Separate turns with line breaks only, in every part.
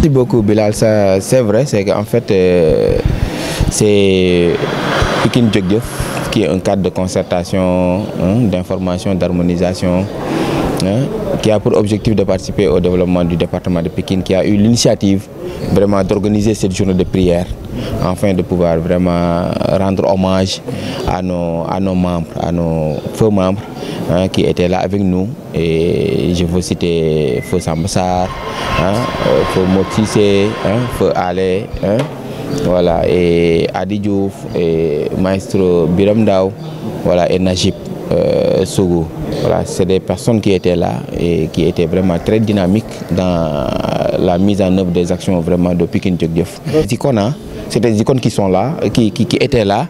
Merci beaucoup Bilal, ça c'est vrai, c'est qu'en fait c'est Pikine Jok Jëf qui est un cadre de concertation, d'information, d'harmonisation, qui a pour objectif de participer au développement du département de Pikine, qui a eu l'initiative vraiment d'organiser cette journée de prière afin de pouvoir vraiment rendre hommage à nos membres, à nos feux membres qui étaient là avec nous. Et je veux citer Feu Sambassar, Feu Motissé, Feu Ale, voilà, et Adi Diouf, et Maestro Biram Ndao, voilà, et Najib Sougou. Voilà, c'est des personnes qui étaient là et qui étaient vraiment très dynamiques dans la mise en œuvre des actions vraiment de Pikine Jok Jëf. C'est des icônes qui sont là, qui étaient là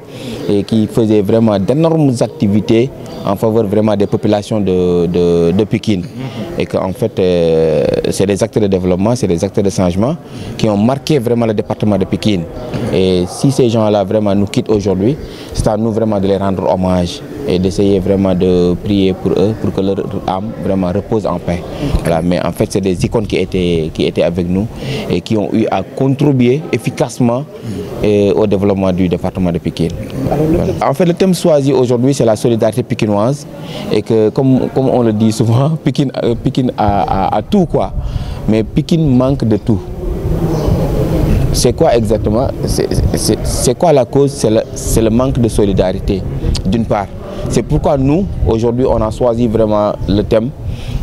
et qui faisaient vraiment d'énormes activités en faveur vraiment des populations de Pikine. Et qu'en fait, c'est des acteurs de développement, c'est des acteurs de changement qui ont marqué vraiment le département de Pikine. Et si ces gens-là vraiment nous quittent aujourd'hui, c'est à nous vraiment de les rendre hommage et d'essayer vraiment de prier pour eux, pour que leur âme vraiment repose en paix. Voilà. Mais en fait, c'est des icônes qui étaient avec nous et qui ont eu à contribuer efficacement au développement du département de Pikine. Voilà. En fait, le thème choisi aujourd'hui, c'est la solidarité pikinoise. Et que, comme on le dit souvent, Pikine a tout, quoi. Mais Pikine manque de tout. C'est quoi exactement? C'est quoi la cause? C'est le manque de solidarité, d'une part. C'est pourquoi nous, aujourd'hui, on a choisi vraiment le thème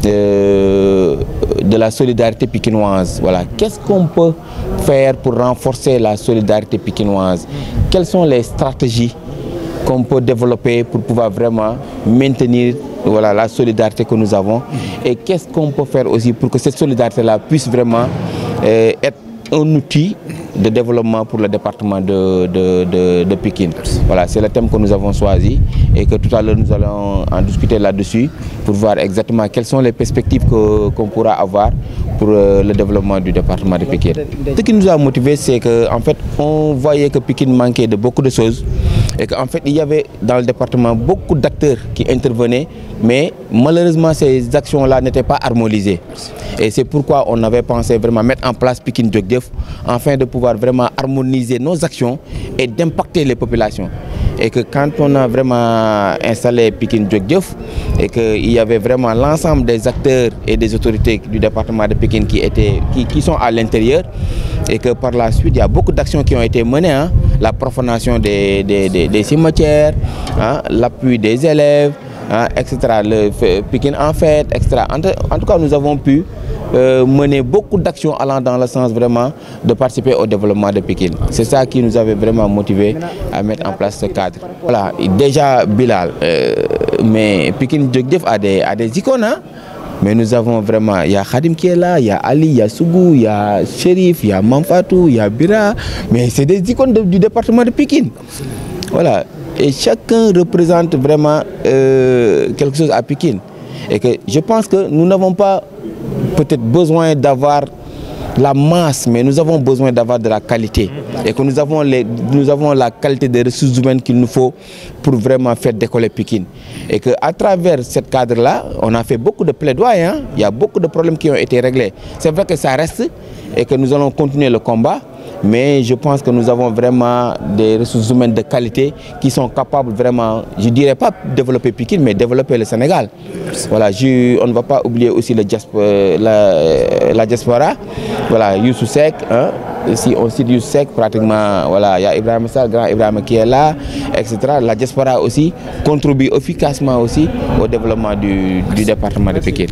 de la solidarité pikinoise. Voilà. Qu'est-ce qu'on peut faire pour renforcer la solidarité pikinoise? Quelles sont les stratégies qu'on peut développer pour pouvoir vraiment maintenir, voilà, la solidarité que nous avons? Et qu'est-ce qu'on peut faire aussi pour que cette solidarité-là puisse vraiment être un outil de développement pour le département de Pikine. Voilà, c'est le thème que nous avons choisi et que tout à l'heure nous allons en discuter là-dessus pour voir exactement quelles sont les perspectives qu'on pourra avoir pour le développement du département de Pikine. Ce qui nous a motivés, c'est qu'en fait, on voyait que Pikine manquait de beaucoup de choses et qu'en fait, il y avait dans le département beaucoup d'acteurs qui intervenaient, mais malheureusement, ces actions-là n'étaient pas harmonisées. Et c'est pourquoi on avait pensé vraiment mettre en place Pikine Jok Jëf afin de pouvoir vraiment harmoniser nos actions et d'impacter les populations. Et que quand on a vraiment installé Pikine Jok Jëf et qu'il y avait vraiment l'ensemble des acteurs et des autorités du département de Pikine qui sont à l'intérieur, et que par la suite il y a beaucoup d'actions qui ont été menées, la profanation des cimetières, l'appui des élèves, etc. Le Pikine en fête, etc. En tout cas, nous avons pu mener beaucoup d'actions allant dans le sens vraiment de participer au développement de Pikine. C'est ça qui nous avait vraiment motivé à mettre en place ce cadre. Voilà, déjà Bilal, mais Pikine Jok Jëf a des icônes, mais nous avons vraiment, il y a Khadim qui est là, il y a Ali, il y a Sougou, il y a Chérif, il y a Mamfatou, il y a Bira, mais c'est des icônes du département de Pikine. Voilà, et chacun représente vraiment quelque chose à Pikine. Et que je pense que nous n'avons pas peut-être besoin d'avoir la masse, mais nous avons besoin d'avoir de la qualité. Et que nous avons la qualité des ressources humaines qu'il nous faut pour vraiment faire décoller Pikine. Et qu'à travers ce cadre-là, on a fait beaucoup de plaidoyer. Il y a beaucoup de problèmes qui ont été réglés. C'est vrai que ça reste et que nous allons continuer le combat. Mais je pense que nous avons vraiment des ressources humaines de qualité qui sont capables vraiment, je ne dirais pas développer Pikine, mais développer le Sénégal. Voilà, on ne va pas oublier aussi la diaspora. Voilà, Youssou Seck, si on cite Youssou Seck, pratiquement, voilà, il y a Ibrahima Sall, grand Ibrahima qui est là, etc. La diaspora aussi contribue efficacement aussi au développement du département de Pikine.